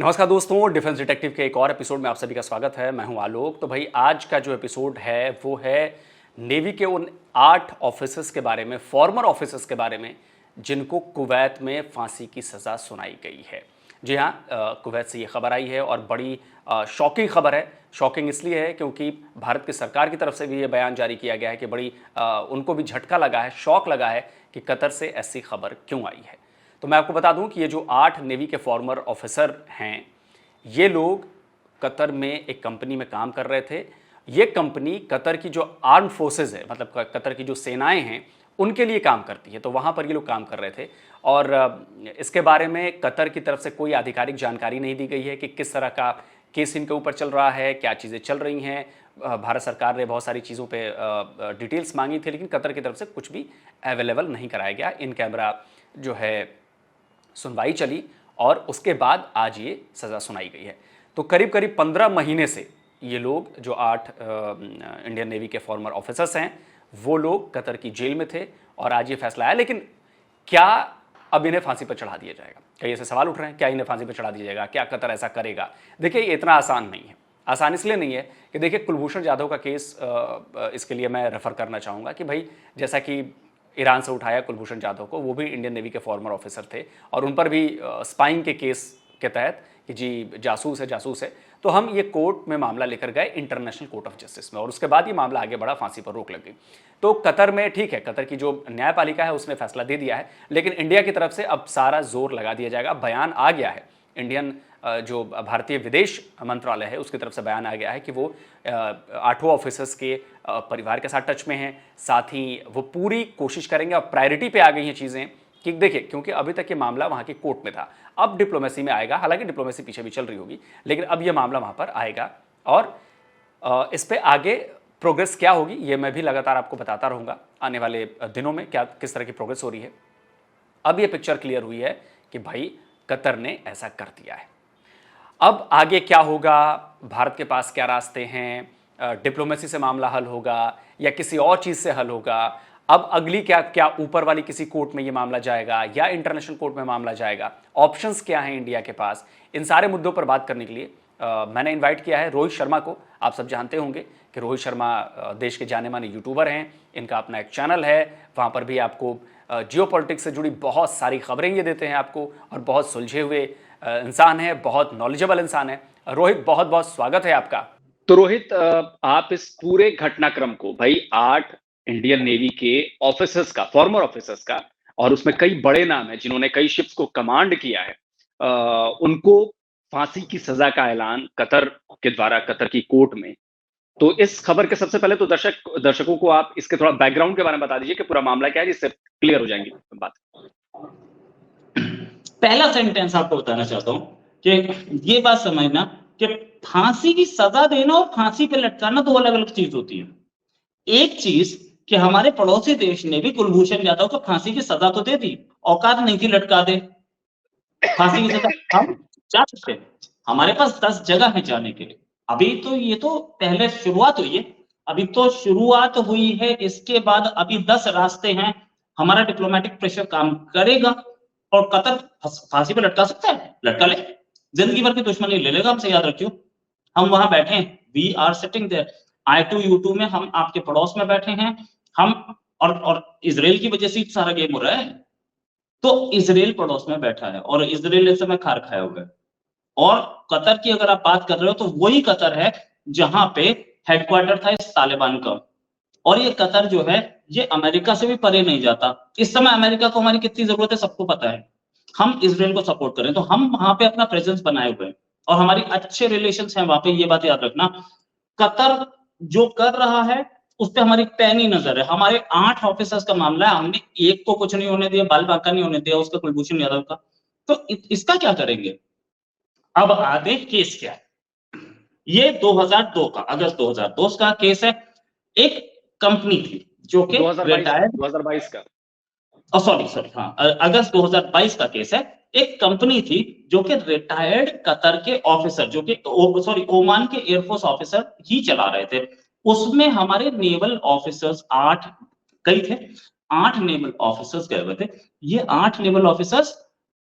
नमस्कार दोस्तों, defence detective के एक और एपिसोड में आप सभी का स्वागत है। मैं हूं आलोक। तो भाई आज का जो एपिसोड है वो है नेवी के उन 8 ऑफिसर्स के बारे में, फॉर्मर ऑफिसर्स के बारे में, जिनको कुवैत में फांसी की सज़ा सुनाई गई है। जी हाँ, कुवैत से ये खबर आई है और बड़ी शॉकिंग खबर है। शॉकिंग इसलिए है क्योंकि भारत की सरकार की तरफ से भी ये बयान जारी किया गया है कि बड़ी उनको भी झटका लगा है, शॉक लगा है कि कतर से ऐसी खबर क्यों आई है। तो मैं आपको बता दूं कि ये जो 8 नेवी के फॉर्मर ऑफिसर हैं, ये लोग कतर में एक कंपनी में काम कर रहे थे। ये कंपनी कतर की जो आर्म फोर्सेस है, मतलब कतर की जो सेनाएं हैं, उनके लिए काम करती है। तो वहाँ पर ये लोग काम कर रहे थे और इसके बारे में कतर की तरफ से कोई आधिकारिक जानकारी नहीं दी गई है कि किस तरह का केस इनके ऊपर चल रहा है, क्या चीज़ें चल रही हैं। भारत सरकार ने बहुत सारी चीज़ों पे डिटेल्स मांगी थी, लेकिन कतर की तरफ से कुछ भी अवेलेबल नहीं कराया गया। इन कैमरा जो है सुनवाई चली और उसके बाद आज ये सज़ा सुनाई गई है। तो करीब करीब 15 महीने से ये लोग, जो 8 इंडियन नेवी के फॉर्मर ऑफिसर्स हैं, वो लोग कतर की जेल में थे और आज ये फैसला आया। लेकिन क्या अब इन्हें फांसी पर चढ़ा दिया जाएगा? कई ऐसे सवाल उठ रहे हैं, क्या इन्हें फांसी पर चढ़ा दिया जाएगा? क्या कतर ऐसा करेगा? देखिए, ये इतना आसान नहीं है। आसान इसलिए नहीं है कि देखिए, कुलभूषण जाधव का केस, इसके लिए मैं रेफर करना चाहूँगा कि भाई, जैसा कि ईरान से उठाया कुलभूषण जाधव को, वो भी इंडियन नेवी के फॉर्मर ऑफिसर थे और उन पर भी स्पाइंग के केस के तहत कि जी जासूस है, तो हम ये कोर्ट में मामला लेकर गए, इंटरनेशनल कोर्ट ऑफ जस्टिस में, और उसके बाद ये मामला आगे बढ़ा, फांसी पर रोक लग गई। तो कतर में ठीक है, कतर की जो न्यायपालिका है उसने फैसला दे दिया है, लेकिन इंडिया की तरफ से अब सारा जोर लगा दिया जाएगा। बयान आ गया है, इंडियन जो भारतीय विदेश मंत्रालय है उसकी तरफ से बयान आ गया है कि वो 8 ऑफिसर्स के परिवार के साथ टच में हैं। साथ ही वो पूरी कोशिश करेंगे, अब प्रायोरिटी पे आ गई हैं चीज़ें कि देखिए, क्योंकि अभी तक ये मामला वहाँ की कोर्ट में था, अब डिप्लोमेसी में आएगा। हालांकि डिप्लोमेसी पीछे भी चल रही होगी, लेकिन अब ये मामला वहाँ पर आएगा और इस पर आगे प्रोग्रेस क्या होगी ये मैं भी लगातार आपको बताता रहूँगा आने वाले दिनों में, क्या किस तरह की प्रोग्रेस हो रही है। अब ये पिक्चर क्लियर हुई है कि भाई कतर ने ऐसा कर दिया है। अब आगे क्या होगा, भारत के पास क्या रास्ते हैं? डिप्लोमेसी से मामला हल होगा या किसी और चीज़ से हल होगा? अब अगली क्या ऊपर वाली किसी कोर्ट में ये मामला जाएगा या इंटरनेशनल कोर्ट में मामला जाएगा? ऑप्शंस क्या हैं इंडिया के पास? इन सारे मुद्दों पर बात करने के लिए मैंने इनवाइट किया है रोहित शर्मा को। आप सब जानते होंगे कि रोहित शर्मा देश के जाने माने यूट्यूबर हैं। इनका अपना एक चैनल है, वहाँ पर भी आपको जियो पॉलिटिक्स से जुड़ी बहुत सारी खबरें ये देते हैं आपको, और बहुत सुलझे हुए इंसान है, बहुत नॉलेजेबल इंसान है। रोहित, बहुत बहुत स्वागत है आपका। तो रोहित, आप इस पूरे घटनाक्रम को, भाई 8 इंडियन नेवी के ऑफिसर्स का, फॉर्मर ऑफिसर्स का, और उसमें कई बड़े नाम हैं जिन्होंने कई शिप्स को कमांड किया है, उनको फांसी की सजा का ऐलान कतर के द्वारा, कतर की कोर्ट में। तो इस खबर के सबसे पहले तो दर्शकों को आप इसके थोड़ा बैकग्राउंड के बारे में बता दीजिए कि पूरा मामला क्या है, जिससे क्लियर हो जाएंगी बात। पहला सेंटेंस आपको बताना चाहता हूं कि ये बात समझना कि फांसी की सजा देना और फांसी पे लटकाना दो अलग अलग चीज होती है। एक चीज कि हमारे पड़ोसी देश ने भी कुलभूषण जाधव को फांसी की सजा तो दे दी, औकात नहीं थी लटका दे। फांसी की सजा हम जा सकते हैं, हमारे पास 10 जगह है जाने के लिए। अभी तो ये तो पहले शुरुआत हुई है, अभी तो शुरुआत हुई है, इसके बाद अभी 10 रास्ते हैं। हमारा डिप्लोमेटिक प्रेशर काम करेगा और कतर फांसी पे लटका सकता है, लटका ले, जिंदगी भर की दुश्मनी ले लेगा हमसे, याद रखियो। हम वहां बैठे हैं, we are sitting there, I2U2 में हम आपके पड़ोस में बैठे हैं हम, और इजराइल की वजह से सारा गेम हो रहा है। तो इजराइल पड़ोस में बैठा है और इजराइल इस समय खार खाए हुए, और कतर की अगर आप बात कर रहे हो तो वही कतर है जहां पे हेडक्वार्टर था इस तालिबान का। और ये कतर जो है ये अमेरिका से भी परे नहीं जाता। इस समय अमेरिका को हमारी कितनी जरूरत है सबको पता है। हम इजराइल को सपोर्ट करें तो हम वहां पे अपना प्रेजेंस बनाए हुए हैं और हमारी अच्छे रिलेशंस हैं वहां पे, ये बात याद रखना। कतर जो कर रहा है उस पर हमारी पैनी नजर है। हमारे 8 ऑफिसर्स का मामला है, हमने एक को कुछ नहीं होने दिया, बाल बांका नहीं होने दिया उसका, कुलभूषण यादव का। तो इसका क्या करेंगे? अब आगे केस क्या है? ये 2002 का, अगस्त 2002 का केस है। एक कंपनी थी जो कि रिटायर्ड, 2022 का, सॉरी हाँ, अगस्त 2022 का केस है। एक कंपनी थी जो कि रिटायर्ड कतर के ऑफिसर, जो कि सॉरी ओमान के एयरफोर्स ऑफिसर ही चला रहे थे। उसमें हमारे नेवल ऑफिसर्स 8 कई थे, 8 नेवल ऑफिसर्स गए हुए थे। ये 8 नेवल ऑफिसर्स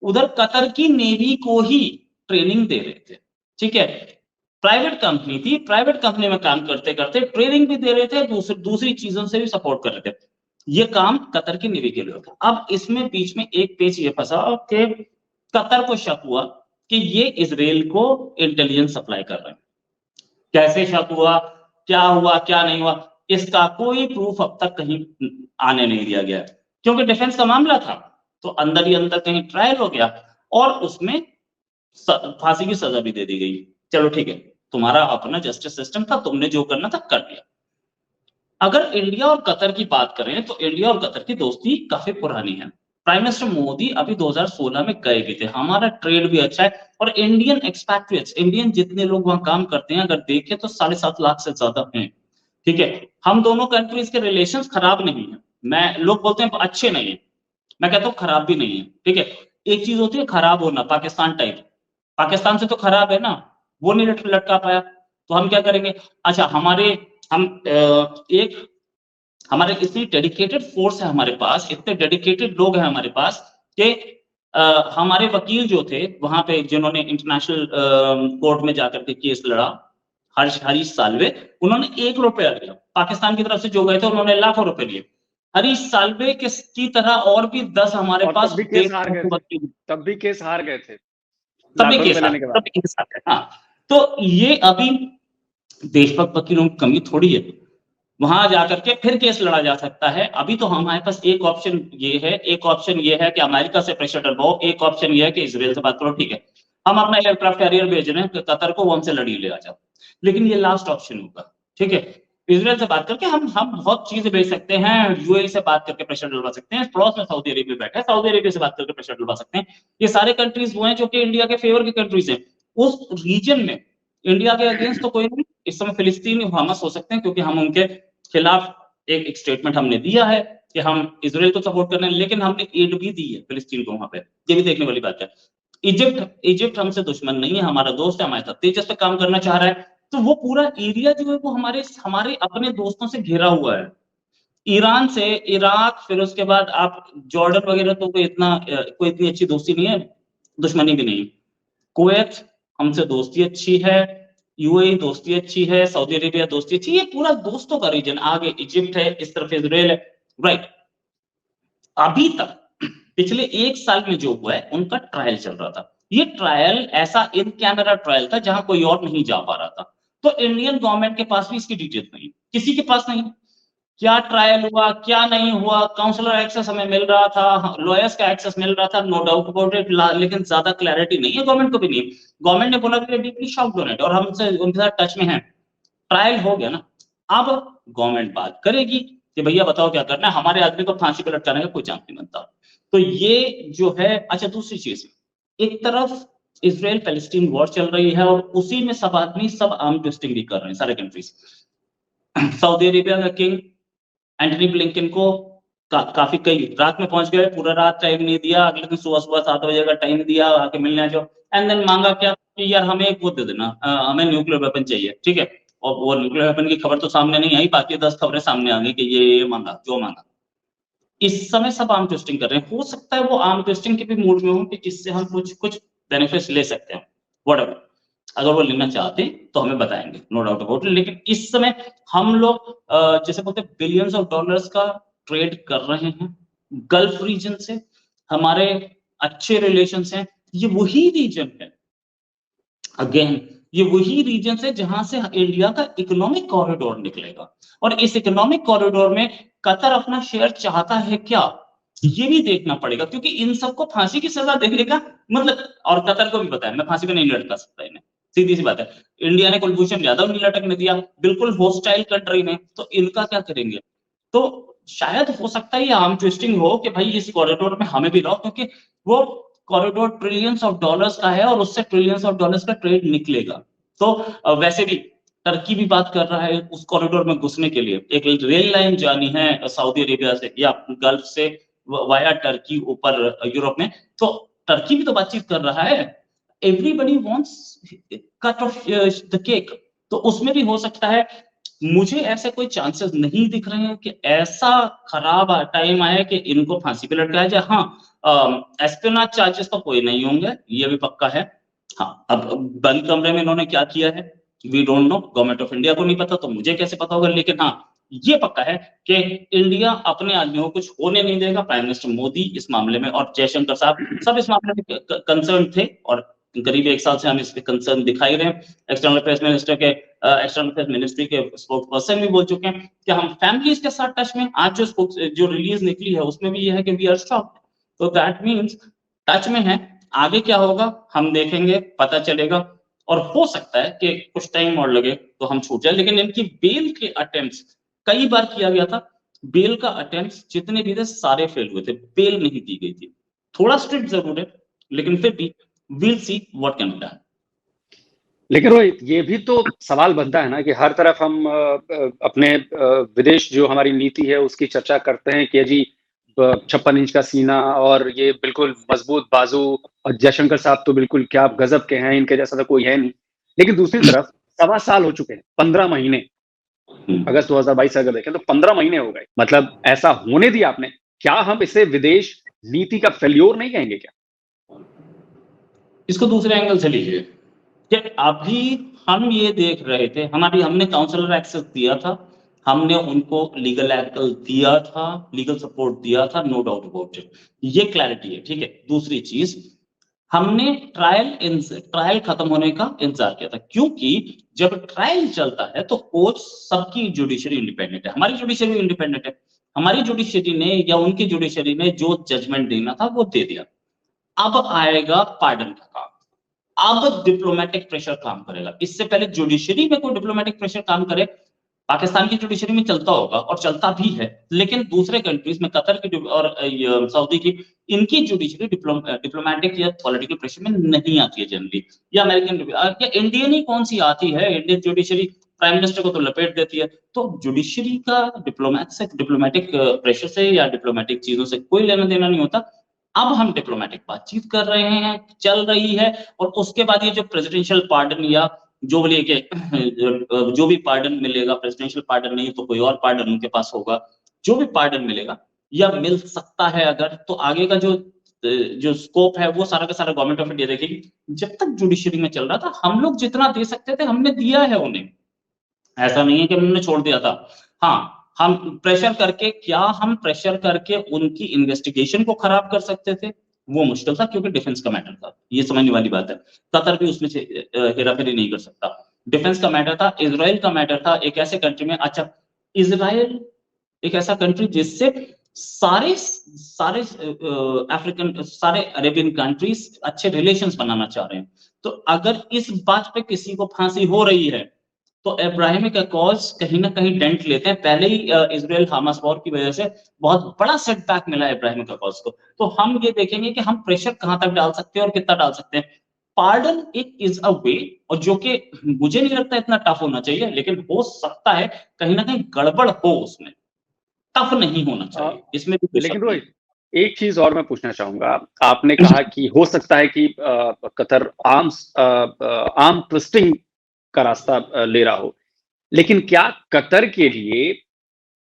उधर कतर की नेवी को ही ट्रेनिंग दे रहे थे, ठीक है। प्राइवेट कंपनी थी, प्राइवेट कंपनी में काम करते करते ट्रेनिंग भी दे रहे थे, दूसरी चीजों से भी सपोर्ट कर रहे थे। ये काम कतर की नेवी के लिए होता। अब इसमें बीच में एक पेच ये फंसा कि कतर को शक हुआ कि ये इजराइल को इंटेलिजेंस सप्लाई कर रहे हैं। कैसे शक हुआ, क्या नहीं हुआ, इसका कोई प्रूफ अब तक कहीं आने नहीं दिया गया, क्योंकि डिफेंस का मामला था, तो अंदर ही अंदर कहीं ट्रायल हो गया और उसमें फांसी की सजा भी दे दी गई। चलो ठीक है, तुम्हारा अपना जस्टिस सिस्टम था, तुमने जो करना था कर दिया। अगर इंडिया और कतर की बात करें तो इंडिया और कतर की दोस्ती काफी पुरानी है। प्राइम मिनिस्टर मोदी अभी 2016 में गए भी थे, हमारा ट्रेड भी अच्छा है और इंडियन एक्सपैट्रिएट्स, इंडियन जितने लोग वहां काम करते हैं अगर देखें तो 7.5 लाख से ज्यादा हैं, ठीक है। हम दोनों कंट्रीज के रिलेशंस खराब नहीं है, मैं लोग बोलते हैं अच्छे नहीं है, मैं कहता हूँ खराब भी नहीं है, ठीक है। एक चीज होती है खराब होना, पाकिस्तान टाइप, पाकिस्तान से तो खराब है ना, वो नहीं लटका पाया, तो हम क्या करेंगे। अच्छा, एक हमारे इतनी डेडिकेटेड फोर्स है हमारे पास, इतने डेडिकेटेड लोग हैं हमारे पास कि हमारे वकील जो थे वहां पे, जिन्होंने इंटरनेशनल कोर्ट में जाकर के केस लड़ा, हरीश साल्वे, उन्होंने 1 रुपया लिया, पाकिस्तान की तरफ से जो गए थे उन्होंने लाखों रुपए लिए। हरीश साल्वे की तरह और भी 10 हमारे और पास तब भी केस हार गए थे, वकील, तब भी केस हार गए थे तभी लाखों रुपए लेने के बाद। केस है। हाँ, तो ये अभी देशभक्त वकीलों की कमी थोड़ी है, वहां जाकर के फिर केस लड़ा जा सकता है। अभी तो हमारे पास एक ऑप्शन ये है कि अमेरिका से प्रेशर डलवाओ, एक ऑप्शन ये है कि इजराइल से बात करो, ठीक है, हम अपना एयरक्राफ्ट कैरियर भेज रहे हैं कतर को, वो हमसे लड़ी ले आ जाओ, लेकिन ये लास्ट ऑप्शन होगा, ठीक है। इजराइल से बात करके हम बहुत चीजें भेज सकते हैं, यूएई से बात करके प्रेशर डलवा सकते हैं, पड़ोस में सऊदी अरेबिया बैठा है, सऊदी अरेबिया से बात करके प्रेशर डलवा सकते हैं। ये सारे कंट्रीज वो हैं जो कि इंडिया के फेवर की कंट्रीज हैं। उस रीजन में इंडिया के अगेंस्ट तो कोई नहीं, इस समय फिलिस्तीन हमास हो सकते हैं, क्योंकि हम उनके खिलाफ एक स्टेटमेंट हमने दिया है कि हम इजराइल को सपोर्ट कर रहे हैं, लेकिन हमने एड भी दी है फिलिस्तीन को वहां पे, ये भी देखने वाली बात है। इजिप्ट हमसे दुश्मन नहीं है, हमारा दोस्त है, हमारे साथ तेजस पे काम करना चाह रहा है, तो वो पूरा एरिया जो है वो हमारे अपने दोस्तों से घिरा हुआ है, ईरान से इराक, फिर उसके बाद आप जॉर्डन वगैरह, तो कोई इतनी अच्छी दोस्ती नहीं है, दुश्मनी भी नहीं। कुवैत हमसे दोस्ती अच्छी है, यूएई दोस्ती अच्छी है, सऊदी अरेबिया दोस्ती अच्छी, ये पूरा दोस्तों का रीजन। आगे इजिप्ट है, इस तरफ इजराइल है, राइट। अभी तक पिछले 1 साल में जो हुआ है उनका ट्रायल चल रहा था, ये ट्रायल ऐसा इन कैमरा ट्रायल था जहां कोई और नहीं जा पा रहा था, तो इंडियन गवर्नमेंट के पास भी इसकी डिटेल्स नहीं, किसी के पास नहीं, क्या ट्रायल हुआ क्या नहीं हुआ, काउंसलर एक्सेस हमें मिल रहा था, लॉयर्स का एक्सेस मिल रहा था, नो डाउट अबाउट इट, लेकिन ज्यादा क्लैरिटी नहीं है गवर्नमेंट को भी नहीं। गवर्नमेंट ने बोला कि डीपली शॉक्ड ऑन इट और हमसे उनके साथ टच में है, ट्रायल हो गया ना। अब गवर्नमेंट बात करेगी कि भैया बताओ क्या करना है, हमारे आदमी को फांसी पे लटकाने का कोई चांस नहीं बनता। तो ये जो है, अच्छा दूसरी चीज, एक तरफ इसराइल पैलेस्टीन वॉर चल रही है और उसी में सब आदमी सब आर्म ट्विस्टिंग भी कर रहे हैं सारे कंट्रीज। सऊदी अरेबिया का किंग एंटनी ब्लिंकन को काफी कई रात में पहुंच गए, पूरा रात टाइम नहीं दिया, अगले दिन सुबह सुबह 7 बजे का टाइम दिया, आके मिलने आ जाओ, एंड देन मांगा क्या कि यार हमें एक वो दे देना, हमें न्यूक्लियर वेपन चाहिए, ठीक है। और वो न्यूक्लियर वेपन की खबर तो सामने नहीं आई, बाकी 10 खबरें सामने आ गई कि ये मांगा जो मांगा। इस समय सब आर्म ट्विस्टिंग कर रहे हैं, हो सकता है वो आर्म ट्विस्टिंग के भी मूड में हो कि जिससे हम कुछ बेनिफिट्स ले सकते हैं, व्हाटएवर, अगर वो लेना चाहते हैं तो हमें बताएंगे, नो डाउट अबाउट इट। लेकिन इस समय हम लोग जैसे बोलते हैं बिलियंस ऑफ डॉलर्स का ट्रेड कर रहे हैं गल्फ रीजन से, हमारे अच्छे रिलेशंस हैं, ये वही रीजन है, अगेन ये वही रीजन है जहां से इंडिया का इकोनॉमिक कॉरिडोर निकलेगा, और इस इकोनॉमिक कॉरिडोर में कतर अपना शेयर चाहता है क्या, ये भी देखना पड़ेगा, क्योंकि इन सबको फांसी की सजा देने का मतलब, और कतर को भी पता है मैं फांसी पे नहीं लटका सकता इन्हें, सीधी सी बात है। इंडिया ने कुलभूषण यादव नहीं लटकने दिया, बिल्कुल होस्टाइल कंट्री में, तो इनका क्या करेंगे। तो शायद हो सकता है ये आर्म ट्विस्टिंग हो कि भाई इस कॉरिडोर में हमें भी रहो, क्योंकि वो कॉरिडोर ट्रिलियंस ऑफ डॉलर्स का है और उससे ट्रिलियंस ऑफ डॉलर्स का ट्रेड निकलेगा। तो वैसे भी टर्की भी बात कर रहा है उस कॉरिडोर में घुसने के लिए, एक रेल लाइन जानी है सऊदी अरेबिया से या गल्फ से वाया टर्की ऊपर यूरोप में, तो टर्की भी तो बातचीत कर रहा है। Everybody wants cut off the cake, तो उसमें भी हो सकता है। मुझे ऐसे कोई चांसेस नहीं दिख रहे हैं कि ऐसा खराब टाइम आया कि इनको फांसी पे लटकाया जाए। हाँ, एस्पियोनेज चार्जेस तो कोई नहीं होंगे, ये भी पक्का है। हाँ, अब बंद कमरे में इन्होंने क्या किया है, we don't know, government of India को नहीं पता तो मुझे कैसे पता होगा, लेकिन हाँ, ये पक्का है कि इंडिया अपने आदमियों को कुछ होने नहीं देगा। प्राइम मिनिस्टर मोदी इस मामले में और जयशंकर साहब सब इस मामले में कंसर्न थे, और करीब 1 साल से हम इस पे कंसर्न दिखाई रहे हैं। एक्सटर्नल अफेयर्स मिनिस्टर के एक्सटर्नल अफेयर्स मिनिस्ट्री के स्पोक्स पर्सन भी बोल चुके हैं कि हम फैमिलीज के साथ टच में। आज जो रिलीज निकली है उसमें भी ये है कि वी आर शॉक्ड, तो दैट मीन्स टच में है। आगे क्या होगा हम देखेंगे, पता चलेगा, और हो सकता है कि कुछ टाइम और लगे तो हम छूट जाए। लेकिन इनकी बेल के अटेम्प्ट्स कई बार किया गया था, बेल का अटेम्प्ट्स जितने भी थे सारे फेल हुए थे, बेल नहीं दी गई थी। थोड़ा स्ट्रिक्ट जरूर है, लेकिन फिर भी will see what can be done. लेकिन रोहित, ये भी तो सवाल बनता है ना कि हर तरफ हम अपने विदेश जो हमारी नीति है उसकी चर्चा करते हैं कि जी 56 इंच का सीना और ये बिल्कुल मजबूत बाजू, और जयशंकर साहब तो बिल्कुल क्या गजब के हैं, इनके जैसा तो कोई है नहीं। लेकिन दूसरी तरफ 1.25 साल हो चुके हैं, 15 महीने, अगस्त 2022 से अगर देखें तो 15 महीने हो गए, मतलब ऐसा होने दिया आपने। क्या हम इसे विदेश नीति का फेल्योर नहीं कहेंगे क्या? इसको दूसरे एंगल से लीजिए कि अभी हम ये देख रहे थे, हमने काउंसलर एक्सेस दिया था, हमने उनको लीगल एक्सेस दिया था, लीगल सपोर्ट दिया था, नो डाउट अबाउट इट, ये क्लैरिटी है, ठीक है। दूसरी चीज, हमने ट्रायल खत्म होने का इंतजार किया था, क्योंकि जब ट्रायल चलता है तो कोर्ट सबकी जुडिशरी इंडिपेंडेंट है, हमारी जुडिशरी इंडिपेंडेंट है। हमारी जुडिशरी ने या उनकी जुडिशरी ने जो जजमेंट देना था वो दे दिया। अब आएगा पार्डन का काम, अब डिप्लोमेटिक प्रेशर काम करेगा। इससे पहले जुडिशरी में कोई डिप्लोमेटिक प्रेशर काम करे, पाकिस्तान की जुडिशरी में चलता होगा और चलता भी है, लेकिन दूसरे कंट्रीज में कतर की और सऊदी की, इनकी जुडिशरी डिप्लोमेटिक या पॉलिटिकल प्रेशर में नहीं आती है जनरली, या अमेरिकन या इंडियन ही कौन सी आती है। इंडियन जुडिशरी प्राइम मिनिस्टर को तो लपेट देती है, तो जुडिशरी का डिप्लोमेटिक प्रेशर से या डिप्लोमेटिक चीजों से कोई लेना देना नहीं होता। अब हम डिप्लोमेटिक बातचीत कर रहे हैं, चल रही है, और उसके बाद ये जो प्रेसिडेंशियल पार्डन या जो बोलिए कि जो भी पार्डन मिलेगा, प्रेसिडेंशियल पार्डन नहीं तो कोई और पार्डन उनके पास होगा, जो भी पार्डन मिलेगा या मिल सकता है अगर, तो आगे का जो स्कोप है वो सारा का सारा गवर्नमेंट ऑफ इंडिया देखेगी। जब तक जुडिशरी में चल रहा था हम लोग जितना दे सकते थे हमने दिया है उन्हें, ऐसा नहीं है कि हमने छोड़ दिया था। हाँ, हम प्रेशर करके उनकी इन्वेस्टिगेशन को खराब कर सकते थे, वो मुश्किल था क्योंकि डिफेंस का मैटर था, ये समझने वाली बात है। कतर भी उसमें से हेराफेरी नहीं कर सकता। डिफेंस का मैटर था, इजराइल का मैटर था, एक ऐसे कंट्री में, अच्छा इजराइल एक ऐसा कंट्री जिससे सारे सारे अफ्रीकन, सारे अरेबियन कंट्रीज अच्छे रिलेशंस बनाना चाह रहे हैं। तो अगर इस बात पे किसी को फांसी हो रही है तो अब्राहमिक अकॉर्ड्स कहीं ना कहीं डेंट लेते हैं। पहले ही इजराइल हमास वॉर की वजह से बहुत बड़ा सेटबैक मिला है अब्राहमिक अकॉर्ड्स को, तो हम ये देखेंगे कि हम प्रेशर कहां तक डाल सकते हैं और कितना डाल सकते हैं। पार्डन इट इज अ वे, और जो कि मुझे नहीं लगता इतना टफ होना चाहिए, लेकिन हो सकता है कहीं ना कहीं गड़बड़ हो उसमें, टफ नहीं होना चाहिए, इसमें भी कोई लेकिन शक नहीं। रोहित, एक चीज और मैं पूछना चाहूंगा। आपने कहा कि हो सकता है कि कतर आर्म ट्विस्टिंग का रास्ता ले रहा हो, लेकिन क्या कतर के लिए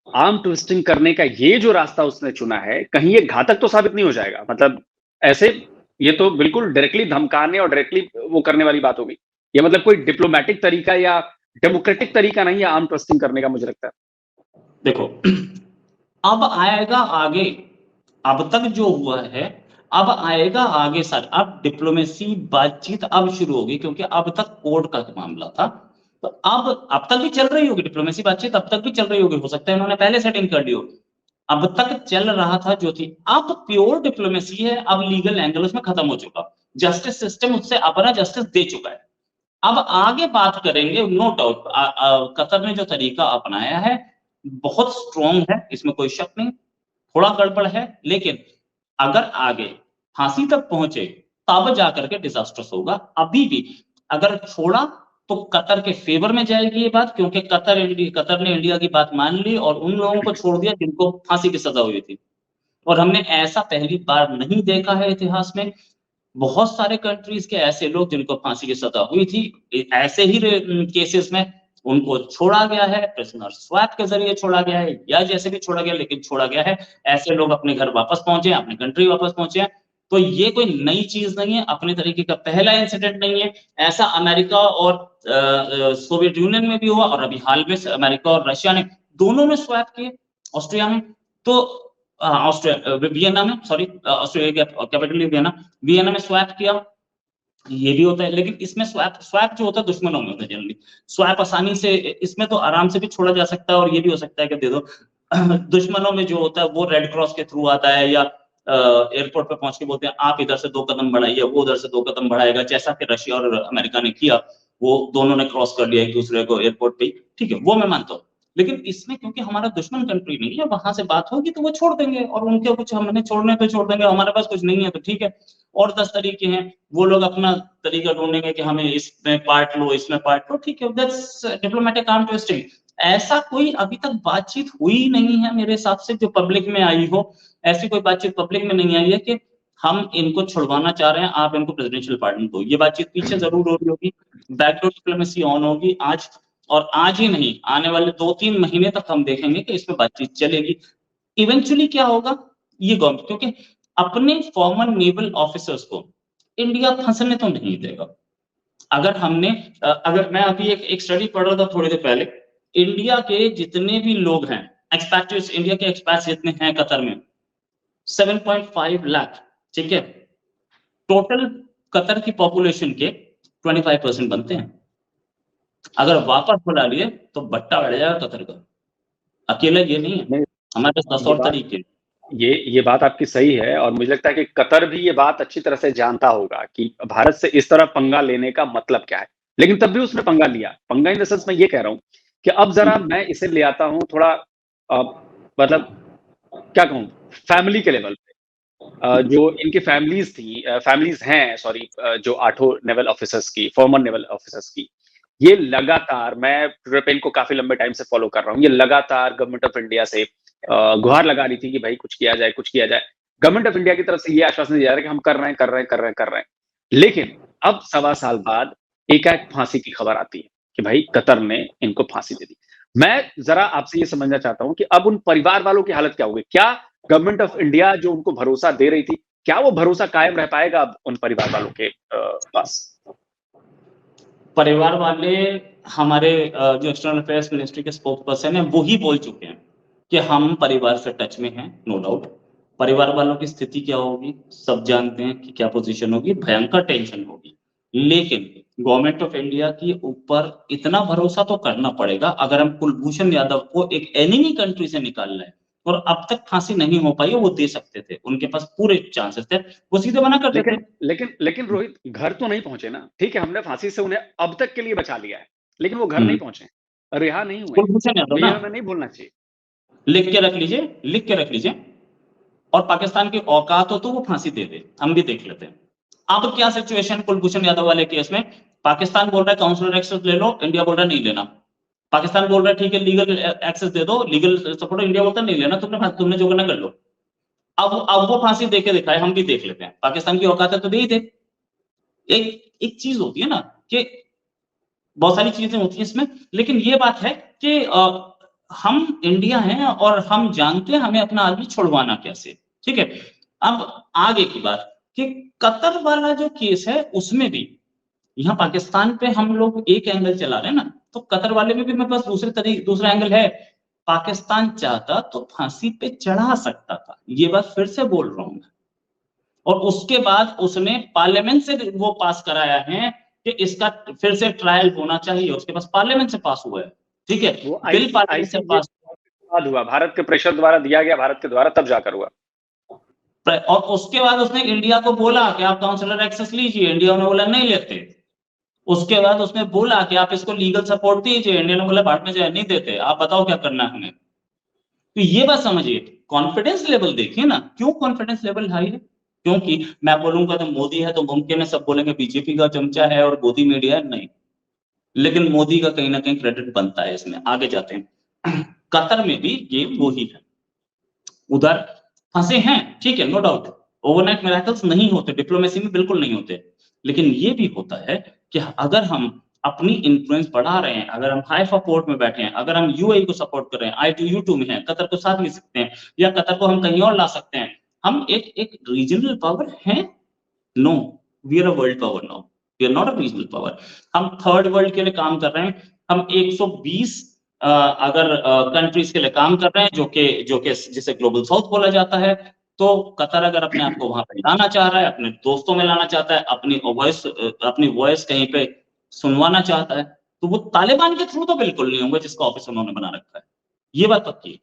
आर्म ट्विस्टिंग करने का ये जो रास्ता उसने चुना है, कहीं ये घातक तो साबित नहीं हो जाएगा? मतलब ऐसे, ये तो बिल्कुल डायरेक्टली धमकाने और डायरेक्टली वो करने वाली बात होगी। ये मतलब कोई डिप्लोमेटिक तरीका या डेमोक्रेटिक तरीका नहीं है आर्म ट्विस्टिंग करने का, मुझे लगता है। देखो, अब आएगा आगे, अब तक जो हुआ है, अब आएगा आगे सर, अब डिप्लोमेसी बातचीत अब शुरू होगी, क्योंकि अब तक कोर्ट का मामला था, तो अब तक भी चल रही होगी डिप्लोमेसी बातचीत, अब तक भी चल रही होगी, हो सकता है उन्होंने पहले सेटिंग कर ली हो। अब तक चल रहा था जो थी, अब प्योर डिप्लोमेसी है, अब लीगल एंगल उसमें खत्म हो चुका, जस्टिस सिस्टम उससे अपना जस्टिस दे चुका है। अब आगे बात करेंगे, नो डाउट कतर ने जो तरीका अपनाया है बहुत स्ट्रॉन्ग है, इसमें कोई शक नहीं, थोड़ा गड़बड़ है, लेकिन अगर आगे फांसी तक पहुंचे तब जाकर के डिजास्टर्स होगा। अभी भी अगर छोड़ा तो कतर के फेवर में जाएगी ये बात, क्योंकि कतर ने इंडिया की बात मान ली और उन लोगों को छोड़ दिया जिनको फांसी की सजा हुई थी, और हमने ऐसा पहली बार नहीं देखा है इतिहास में। बहुत सारे कंट्रीज के ऐसे लोग जिनको फांसी की सजा हुई थी, ऐसे ही केसेस में उनको छोड़ा गया है, प्रिजनर स्वैप के जरिए छोड़ा गया है, या जैसे भी छोड़ा गया, लेकिन छोड़ा गया है। ऐसे लोग अपने घर वापस पहुंचे, अपने कंट्री वापस पहुंचे हैं। तो ये कोई नई चीज नहीं है, अपने तरीके का पहला इंसिडेंट नहीं है। ऐसा अमेरिका और सोवियत यूनियन में भी हुआ, और अभी हाल में अमेरिका और रशिया ने दोनों ने स्वैप किए ऑस्ट्रिया में। तो ऑस्ट्रिया वियना में, सॉरी ऑस्ट्रिया कैपिटल वियना में स्वैप किया। ये भी होता है, लेकिन इसमें स्वैप जो होता है दुश्मनों में होता है जनरली। स्वैप आसानी से, इसमें तो आराम से भी छोड़ा जा सकता है, और ये भी हो सकता है कि दे दो। दुश्मनों में जो होता है वो रेड क्रॉस के थ्रू आता है, या एयरपोर्ट पे पहुंच के बोलते हैं आप इधर से 2 कदम बढ़ाइए, वो उधर से 2 कदम बढ़ाएगा, जैसा कि रशिया और अमेरिका ने किया। वो दोनों ने क्रॉस कर लिया एक दूसरे को एयरपोर्ट पे, ठीक है, वो मैं मानता हूँ। लेकिन इसमें क्योंकि हमारा दुश्मन कंट्री नहीं है, वहां से बात होगी तो वो छोड़ देंगे, और उनके कुछ हमने छोड़ने तो छोड़ देंगे, हमारे पास कुछ नहीं है तो ठीक है। और 10 तरीके हैं, वो लोग अपना तरीका ढूंढेंगे कि हमें इसमें पार्ट लो, इसमें पार्ट लो, ठीक है, दैट्स डिप्लोमेटिक आर्म ट्विस्टिंग। ऐसा कोई अभी तक बातचीत हुई नहीं है मेरे हिसाब से जो पब्लिक में आई हो। ऐसी कोई बातचीत पब्लिक में नहीं आई है कि हम इनको छुड़वाना चाह रहे हैं, आप इनको प्रेसिडेंशियल पार्डन दो। ये बातचीत पीछे जरूर हो रही होगी, बैकडोर डिप्लोमेसी ऑन होगी आज, और आज ही नहीं, आने वाले 2-3 महीने तक हम देखेंगे कि इसमें बातचीत चलेगी। इवेंचुअली क्या होगा, ये गवर्नमेंट, क्योंकि अपने फॉर्मर नेवल ऑफिसर्स को इंडिया फंसने तो नहीं देगा। अगर हमने अगर मैं अभी एक स्टडी पढ़ रहा था थोड़ी देर पहले, इंडिया के जितने भी लोग हैं एक्सपैट्रिएट्स, इंडिया के एक्सपैट्स जितने हैं कतर में 7.5 लाख, ठीक है, टोटल कतर की पॉपुलेशन के 25% बनते हैं। अगर वापस बुला लिए तो बट्टा बढ़ जाएगा कतर का, अकेला ये नहीं है, नहीं, हमारे पास 10 ये और बात तरीके। ये बात आपकी सही है, और मुझे लगता है कि कतर भी ये बात अच्छी तरह से जानता होगा कि भारत से इस तरह पंगा लेने का मतलब क्या है। लेकिन तब भी उसने पंगा लिया। पंगा इन द सेंस मैं ये कह रहा हूं कि अब जरा मैं इसे ले आता हूं थोड़ा, मतलब क्या कहूं, फैमिली के लेवल पे। जो इनकी फैमिलीज हैं, सॉरी, जो 8 नेवल ऑफिसर्स की, फॉर्मर नेवल ऑफिसर्स की, ये लगातार, मैं ट्रिपेन को काफी लंबे टाइम से फॉलो कर रहा हूँ, ये लगातार गवर्नमेंट ऑफ इंडिया से गुहार लगा रही थी कि भाई कुछ किया जाए, कुछ किया जाए। गवर्नमेंट ऑफ इंडिया की तरफ से ये आश्वासन दिया जा रहा है कि हम कर रहे हैं, कर रहे हैं, कर रहे हैं, कर रहे हैं। लेकिन अब 1.25 साल बाद एकाएक फांसी की खबर आती है कि भाई कतर ने इनको फांसी दे दी। मैं जरा आपसे ये समझना चाहता हूं कि अब उन परिवार वालों की हालत क्या होगी। क्या गवर्नमेंट ऑफ इंडिया जो उनको भरोसा दे रही थी, क्या वो भरोसा कायम रह पाएगा अब उन परिवार वालों के पास? परिवार वाले, हमारे जो एक्सटर्नल अफेयर्स मिनिस्ट्री के स्पोक्स पर्सन है, वो ही बोल चुके हैं कि हम परिवार से टच में हैं, नो डाउट। परिवार वालों की स्थिति क्या होगी सब जानते हैं कि क्या पोजीशन होगी, भयंकर टेंशन होगी। लेकिन गवर्नमेंट ऑफ इंडिया के ऊपर इतना भरोसा तो करना पड़ेगा। अगर हम कुलभूषण यादव को एक एनिमी कंट्री से निकाल रहे हैं, और अब तक फांसी नहीं हो पाई है, वो दे सकते थे, उनके पास पूरे चांसेस थे, वो सीधे मना करते थे। लेकिन रोहित, घर तो नहीं पहुंचे ना। ठीक है, हमने फांसी से उन्हें अब तक के लिए बचा लिया है, लेकिन वो घर नहीं पहुंचे, रिहा नहीं हुए। कुलभूषण यादव तो ना, ये हमें नहीं भूलना चाहिए। लिख के रख लीजिए, लिख के रख लीजिए, और पाकिस्तान की औकात हो तो वो फांसी दे दे, हम भी देख लेते हैं। अब क्या सिचुएशन कुलभूषण यादव वाले केस में, पाकिस्तान बोल रहा है काउंसलर एक्सेस ले लो, इंडिया बोल रहा है नहीं लेना। पाकिस्तान बोल रहा है ठीक है लीगल एक्सेस दे दो, लीगल सपोर्ट, इंडिया बोलता है नहीं लेना, तुमने जो करना कर लो। अब वो फांसी दे के दिखाए, हम भी देख लेते हैं, पाकिस्तान की औकात है तो दे ही दे। एक चीज होती है ना कि बहुत सारी चीजें होती हैं इसमें, लेकिन ये बात है कि हम इंडिया हैं और हम जानते हैं हमें अपना आदमी छुड़वाना कैसे, ठीक है। अब आगे की बात कि कतर वाला जो केस है उसमें भी यहाँ पाकिस्तान पे हम लोग एक एंगल चला रहे हैं ना, तो कतर वाले में भी मेरे पास दूसरा एंगल है। पाकिस्तान चाहता तो फांसी पे चढ़ा सकता था, ये बात फिर से बोल रहा हूं मैं। और उसके बाद उसने पार्लियामेंट से वो पास कराया है कि इसका फिर से ट्रायल होना चाहिए, उसके पास पार्लियामेंट से पास हुआ है, ठीक है, वो बिल पार्लियामेंट से पास बाद हुआ, भारत के प्रेशर द्वारा दिया गया, भारत के द्वारा तब जाकर हुआ। और उसके बाद उसने इंडिया को बोला कि आप काउंसलर एक्सेस लीजिए, इंडिया ने बोला नहीं लेते। उसके बाद उसने बोला कि आप इसको लीगल सपोर्ट दीजिए, इंडिया ने बोला भाड़ में जाए, नहीं देते, आप बताओ क्या करना है हमें। तो ये बात समझिए, कॉन्फिडेंस लेवल देखिए ना, क्यों कॉन्फिडेंस लेवल हाई है, क्योंकि मैं बोलूंगा तो मोदी है तो मुमकिन है सब बोलेंगे बीजेपी का चमचा है और मोदी मीडिया है, नहीं, लेकिन मोदी का कहीं ना कहीं क्रेडिट बनता है इसमें। आगे जाते हैं, कतर में भी गेम वही है, उधर फंसे हैं, ठीक है, नो डाउट, ओवरनाइट मिरेकल्स नहीं होते, डिप्लोमेसी में बिल्कुल नहीं होते, लेकिन ये भी होता है कि अगर हम अपनी इन्फ्लुएंस बढ़ा रहे हैं, अगर हम हाई पोर्ट में बैठे हैं, अगर हम यूएई को सपोर्ट कर रहे हैं, I2U2 में हैं, कतर को साथ ले सकते हैं, या कतर को हम कहीं और ला सकते हैं, हम एक रीजनल पावर हैं? No, we are a world power now, we are not a regional power. हम थर्ड वर्ल्ड के लिए काम कर रहे हैं। हम 120 अगर कंट्रीज के लिए काम कर रहे हैं, जो कि जिसे ग्लोबल साउथ बोला जाता है। तो कतर अगर अपने आप को वहां पे लाना चाह रहा है, अपने दोस्तों में लाना चाहता है, अपनी वॉइस कहीं पे सुनवाना चाहता है, तो वो तालिबान के थ्रू तो बिल्कुल नहीं होंगे, जिसका ऑफिस उन्होंने बना रखा है। ये बात पक्की है।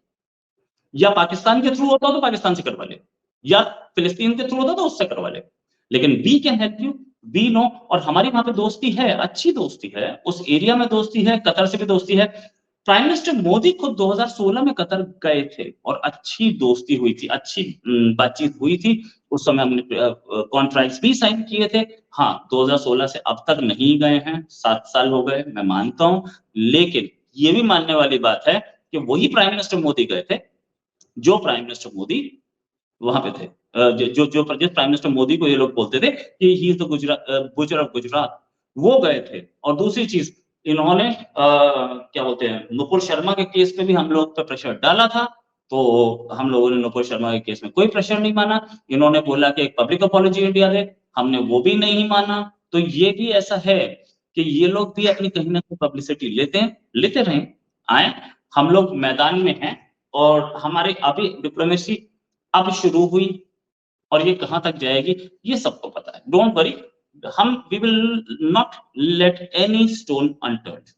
या पाकिस्तान के थ्रू होता तो पाकिस्तान से करवा ले, या फिलिस्तीन के थ्रू होता तो उससे करवा ले। लेकिन we can help you, we know. और हमारी वहां पे दोस्ती है, अच्छी दोस्ती है, उस एरिया में दोस्ती है, कतर से भी दोस्ती है। प्राइम मिनिस्टर मोदी खुद 2016 में कतर गए थे और अच्छी दोस्ती हुई थी, अच्छी बातचीत हुई थी। उस समय हमने कॉन्ट्रैक्ट्स भी साइन किए थे। हाँ, 2016 से अब तक नहीं गए हैं, 7 साल हो गए, मैं मानता हूं। लेकिन ये भी मानने वाली बात है कि वही प्राइम मिनिस्टर मोदी गए थे, जो प्राइम मिनिस्टर मोदी वहां पे थे। जो जिस प्राइम मिनिस्टर मोदी को ये लोग बोलते थे कि he is the butcher of Gujarat, वो गए थे। और दूसरी चीज, इन्होंने क्या बोलते हैं, नुपुर शर्मा के केस पे भी हम लोग पे प्रेशर डाला था। तो हम लोगों ने नुपुर शर्मा के केस में कोई प्रेशर नहीं माना। इन्होंने बोला कि एक पब्लिक अपॉलॉजी इंडिया दे, हमने वो भी नहीं माना। तो ये भी ऐसा है कि ये लोग भी अपनी कहीं ना कहीं पब्लिसिटी लेते रहे, आए। हम लोग मैदान में हैं, और हमारे अभी डिप्लोमेसी अब शुरू हुई, और ये कहां तक जाएगी ये सबको पता है। डोंट वरी, हम we will not let any stone unturned.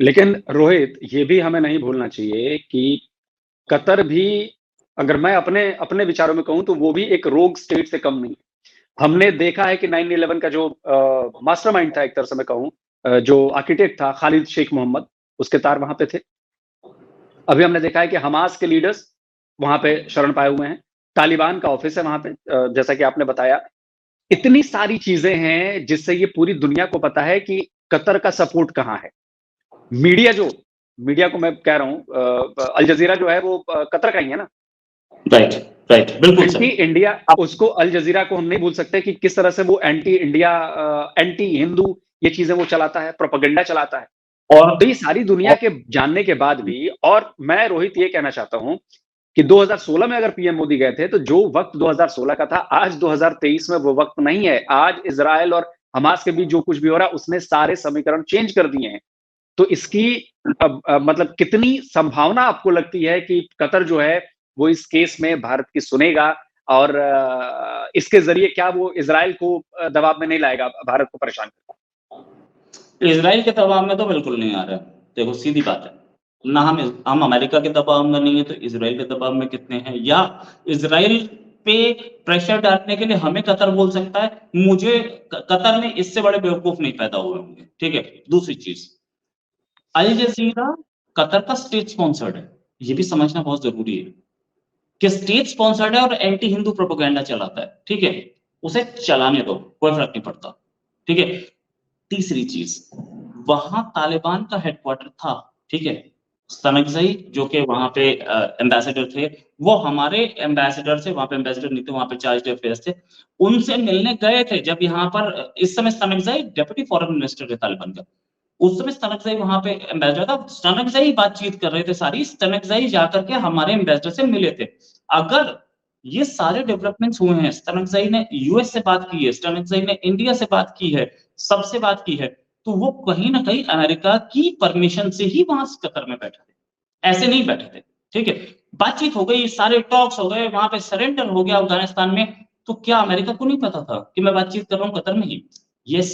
लेकिन रोहित, ये भी हमें नहीं भूलना चाहिए कि कतर भी, अगर मैं अपने अपने विचारों में कहूं, तो वो भी एक रोग स्टेट से कम नहीं है। हमने देखा है कि 9/11 का जो मास्टरमाइंड था, एक तरह से मैं कहूं, जो आर्किटेक्ट था खालिद शेख मोहम्मद, उसके तार वहां पे थे। अभी हमने देखा है कि हमास के लीडर्स वहां पे शरण पाए हुए हैं, तालिबान का ऑफिस है वहां पे, जैसा कि आपने बताया। इतनी सारी चीजें हैं जिससे ये पूरी दुनिया को पता है कि कतर का सपोर्ट कहां है। मीडिया जो मीडिया को मैं कह रहा हूं, अल जजीरा जो है वो कतर का ही है ना। राइट, राइट, बिल्कुल एंटी सर। इंडिया, उसको, अल जजीरा को हम नहीं भूल सकते कि किस तरह से वो एंटी इंडिया, एंटी हिंदू, ये चीजें वो चलाता है, प्रोपेगेंडा चलाता है। और तो ये सारी दुनिया के जानने के बाद भी, और मैं रोहित ये कहना चाहता हूं कि 2016 में अगर पीएम मोदी गए थे, तो जो वक्त 2016 का था, आज 2023 में वो वक्त नहीं है। आज इजराइल और हमास के बीच जो कुछ भी हो रहा है, उसने सारे समीकरण चेंज कर दिए हैं। तो इसकी मतलब कितनी संभावना आपको लगती है कि कतर जो है वो इस केस में भारत की सुनेगा, और इसके जरिए क्या वो इजराइल को दबाव में नहीं लाएगा, भारत को परेशान करेगा? इसराइल के दबाव में तो बिल्कुल नहीं आ रहा है। देखो, सीधी बात है, ना हम अमेरिका के दबाव में नहीं है, तो इसराइल के दबाव में कितने हैं? या इसराइल पे प्रेशर डालने के लिए हमें कतर बोल सकता है? मुझे कतर में इससे बड़े बेवकूफ नहीं पैदा हुए होंगे। ठीक है। दूसरी चीज, अल जजीरा कतर का स्टेट स्पॉन्सर्ड है, ये भी समझना बहुत जरूरी है कि स्टेट स्पॉन्सर्ड है और एंटी हिंदू प्रोपेगेंडा चलाता है। ठीक है, उसे चलाने दो, कोई फर्क नहीं पड़ता। ठीक है। तीसरी चीज, वहां तालिबान का हेडक्वार्टर था। ठीक है। स्तनकजई जो कि वहां पे एम्बेसडर थे, वो हमारे एम्बेसडर से, वहां पे एम्बेसडर नहीं थे, वहां पे चार्ज अफेयर्स थे, उनसे मिलने गए थे। जब यहाँ पर इस समय स्तनकजई डेप्यूटी फॉरेन मिनिस्टर है तालिबान का, उस समय स्तनकजई वहां पे एम्बेसडर था। स्तनकजई बातचीत कर रहे थे सारी, स्तनकजई जाकर के हमारे एम्बेसडर से मिले थे। अगर ये सारे डेवलपमेंट्स हुए हैं, स्तनकजई ने यूएस से बात की है, स्तनकजई ने इंडिया से बात की है, सबसे बात की है, तो वो कहीं ना कहीं अमेरिका की परमिशन से ही वहां कतर में बैठे थे, ऐसे नहीं बैठे थे। ठीक है। बातचीत हो गई, सारे टॉक्स हो गए, वहां पे सरेंडर हो गया अफगानिस्तान में। तो क्या अमेरिका को नहीं पता था कि मैं बातचीत कर रहा हूं कतर में ही? यस,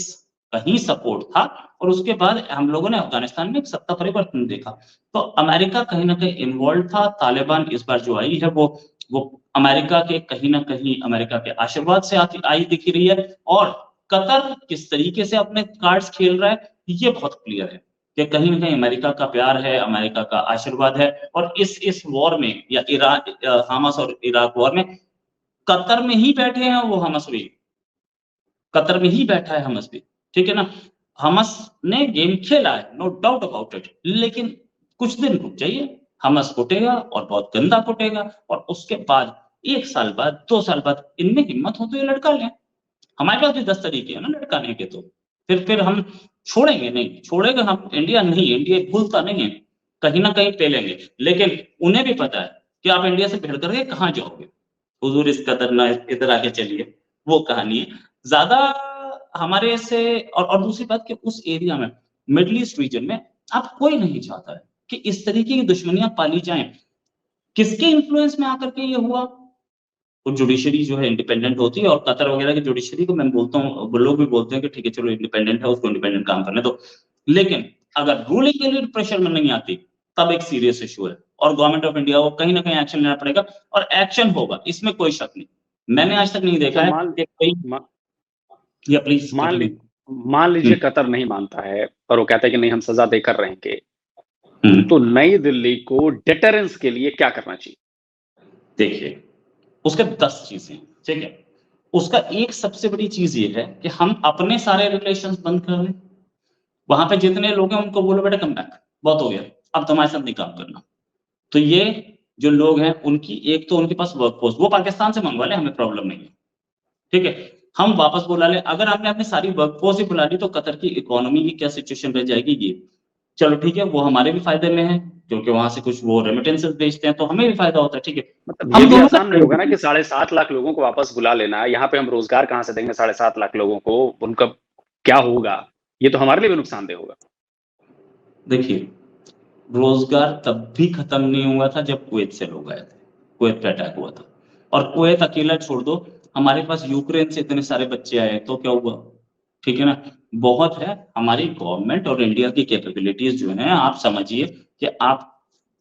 कहीं सपोर्ट था। और उसके बाद हम लोगों ने अफगानिस्तान में एक सत्ता परिवर्तन देखा। तो अमेरिका कहीं ना कहीं इन्वॉल्व था। तालिबान इस बार जो आई है, वो अमेरिका के, कहीं ना कहीं अमेरिका के आशीर्वाद से आई दिखी रही है। और कतर किस तरीके से अपने कार्ड्स खेल रहा है, ये बहुत क्लियर है कि कहीं ना कहीं अमेरिका का प्यार है, अमेरिका का आशीर्वाद है। और इस वॉर में, या हमास और इराक वॉर में, कतर में ही बैठे हैं वो हमस भी, कतर में ही बैठा है हमस भी। ठीक है ना। हमस ने गेम खेला है, नो डाउट अबाउट इट, लेकिन कुछ दिन रुक जाइए, हमस फुटेगा और बहुत गंदा फुटेगा। और उसके बाद 1 साल बाद, 2 साल बाद, इनमें हिम्मत हो तो ये लड़का लें। हमारे पास भी 10 तरीके हैं ना लटकाने के। तो फिर हम छोड़ेंगे नहीं, छोड़ेगा हम इंडिया नहीं, इंडिया भूलता नहीं है, कहीं ना कहीं पेलेंगे। लेकिन उन्हें भी पता है कि आप इंडिया से भिड़ करके कहां जाओगे। हुजूर इस कदर ना इधर आके चलिए, वो कहानी है। ज़्यादा हमारे से और दूसरी बात कि उस एरिया में, मिडल ईस्ट रीजन में अब कोई नहीं चाहता है कि इस तरीके की दुश्मनियाँ पाली जाएँ। किसके इन्फ्लुएंस में आकर के ये हुआ? तो जुडिशरी जो है इंडिपेंडेंट होती है और कतर वगैरह की जुडिशरी को मैं बोलता हूँ, वो लोग भी बोलते हैं कि ठीक है चलो इंडिपेंडेंट है, उसको इंडिपेंडेंट काम करने दो। लेकिन अगर रूलिंग एलिट प्रेशर में नहीं आती, तब एक सीरियस इश्यू है और गवर्नमेंट ऑफ इंडिया को कहीं न कहीं एक्शन लेना पड़ेगा और एक्शन होगा, इसमें कोई शक नहीं। मैंने आज तक नहीं देखा अच्छा है मान कि कोई मा, या प्लीज़ मान ली कंटिन्यू। मान लीजिए हुँ, कतर नहीं मानता है और वो कहता है कि नहीं हम सजा देकर रहेंगे, हुँ। तो नई दिल्ली को डिटरेंस के लिए क्या करना चाहिए? देखिए, उसके 10 चीज़ें हैं, ठीक है? उसका एक सबसे बड़ी चीज़ ये है कि हम अपने सारे रिलेशंस बंद कर दें। वहाँ पे जितने लोग हैं उनको बोलो बेटा कम बैक, बहुत हो गया, अब तुम्हारे साथ नहीं काम करना। तो ये जो लोग हैं उनकी एक तो उनके पास वर्कफ़ोर्स वो पाकिस्तान से मँगवा लें, हमें प्रॉब्लम नहीं है, ठीक है? हम वापस बुला लें, अगर हमने अपनी सारी वर्कफ़ोर्स ही बुला ली तो कतर की इकोनॉमी की क्या सिचुएशन रह जाएगी ये। चलो ठीक है, वो हमारे भी फ़ायदे में है, क्योंकि वहाँ से कुछ वो रेमिटेंसेस भेजते हैं तो हमें भी फ़ायदा होता है, ठीक है? मतलब ये हम भी दोनों का आसान नहीं होगा ना कि 7.5 लाख लोगों को वापस बुला लेना, यहाँ पे हम रोजगार कहाँ से देंगे 7.5 लाख लोगों को, उनका क्या होगा? ये तो हमारे लिए भी नुकसानदेह होगा। देखिए, रोज़गार तब भी खत्म नहीं हुआ था जब कुवैत से लोग आए थे। कुवैत पे अटैक हुआ था और कुवैत अकेला छोड़ दो, हमारे पास यूक्रेन से इतने सारे बच्चे आए तो क्या हुआ? ठीक है ना? बहुत है, हमारी गवर्नमेंट और इंडिया की कैपेबिलिटीज़ जो हैं, आप समझिए कि आप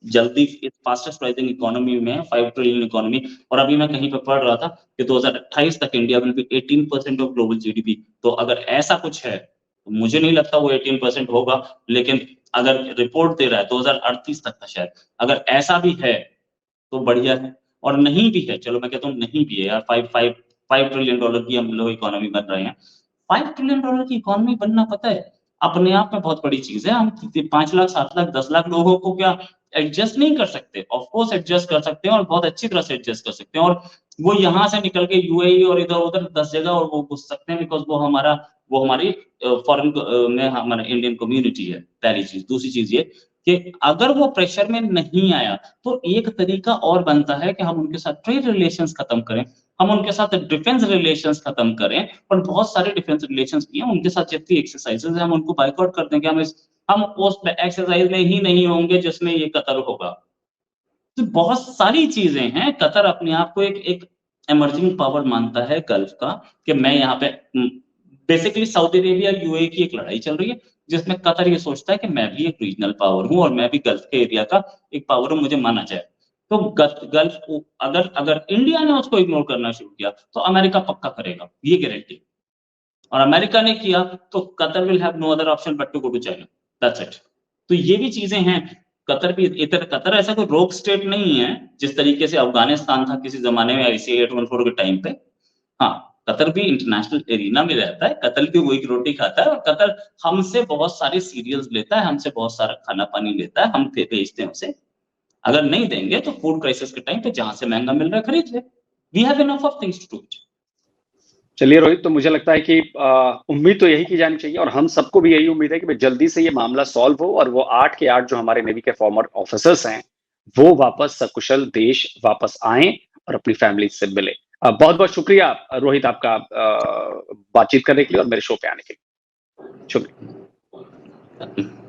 जल्दी इस फास्टेस्ट राइजिंग इकोनॉमी में 5 ट्रिलियन इकोनॉमी और अभी मैं कहीं पे पढ़ रहा था कि 2028 तक India will be 18% of global GDP. तो अगर ऐसा कुछ है, तो मुझे नहीं लगता वो 18% होगा, लेकिन अगर रिपोर्ट दे रहा है 2038 तक का शायद, अगर ऐसा भी है तो बढ़िया है और नहीं भी है, चलो मैं कहता हूँ नहीं भी है यार, 5 ट्रिलियन डॉलर की हम लोग इकोनॉमी बन रहे हैं। 5 ट्रिलियन डॉलर की इकोनॉमी बनना पता है, अपने आप में बहुत बड़ी चीज़ है। हम 5 लाख, 7 लाख, 10 लाख लोगों को क्या एडजस्ट नहीं कर सकते? ऑफ कोर्स एडजस्ट कर सकते हैं और बहुत अच्छी तरह से एडजस्ट कर सकते हैं और वो यहाँ से निकल के यूएई और इधर-उधर 10 जगह और वो घुस सकते हैं बिकॉज़ वो हमारी फॉरेन में हमारा इंडियन कम्युनिटी है, पहली चीज़। दूसरी चीज़ ये कि अगर वो प्रेशर में नहीं आया, तो एक तरीका और बनता है कि हम उनके साथ ट्रेड रिलेशंस खत्म करें, हम उनके साथ डिफेंस रिलेशंस खत्म करें और बहुत सारे डिफेंस रिलेशंस भी हैं, उनके साथ जितनी एक्सरसाइज़ेज़ हैं, हम उनको बायकॉट कर दें कि हम उस एक्सरसाइज़ में ही नहीं होंगे जिसमें ये कत्ल होगा। तो बहुत सारी चीज़ें हैं, कतर अपने आप को एक एक इमर्जिंग पावर मानता है गल्फ का कि मैं यहाँ पे बेसिकली सऊदी अरेबिया, यूएई की एक लड़ाई चल रही है, जिसमें कतर ये सोचता है कि मैं भी एक रीजनल पावर हूँ और मैं भी गल्फ के एरिया का एक पावर हूँ, मुझे माना जाए। तो गल्फ को अगर अगर इंडिया ने उसको इग्नोर करना शुरू किया, तो अमेरिका पक्का करेगा, ये गारंटी। और अमेरिका ने किया, तो Qatar will have no other option but to go to China, that's it. तो ये भी चीज़ें हैं, कतर ऐसा कोई रोग स्टेट नहीं है, जिस तरीके से अफ़गानिस्तान था किसी ज़माने में आईसीए 814 के टाइम पे। हाँ, कतर भी इंटरनेशनल एरिना में रहता है, कतर भी वही रोटी खाता है और कतर हमसे बहुत सारे सीरियल्स लेता है, हमसे बहुत सारा खाना-पानी लेता है, हम भेजते हैं उसे। अगर नहीं देंगे तो फूड क्राइसिस के टाइम पे जहाँ से महँगा मिल रहा है खरीद ले। We have enough of things to do it. चलिए रोहित, तो मुझे लगता है कि उम्मीद तो यही की जानी चाहिए और हम सबको भी यही उम्मीद है कि भाई जल्दी से ये मामला सॉल्व हो और वो 8 के 8 जो हमारे नेवी के फॉर्मर ऑफिसर्स हैं, वो वापस सकुशल देश वापस आएँ और अपनी फैमिली से मिलें। बहुत-बहुत शुक्रिया रोहित आपका बातचीत करने के लिए और मेरे शो पे आने के लिए। शुक्रिया।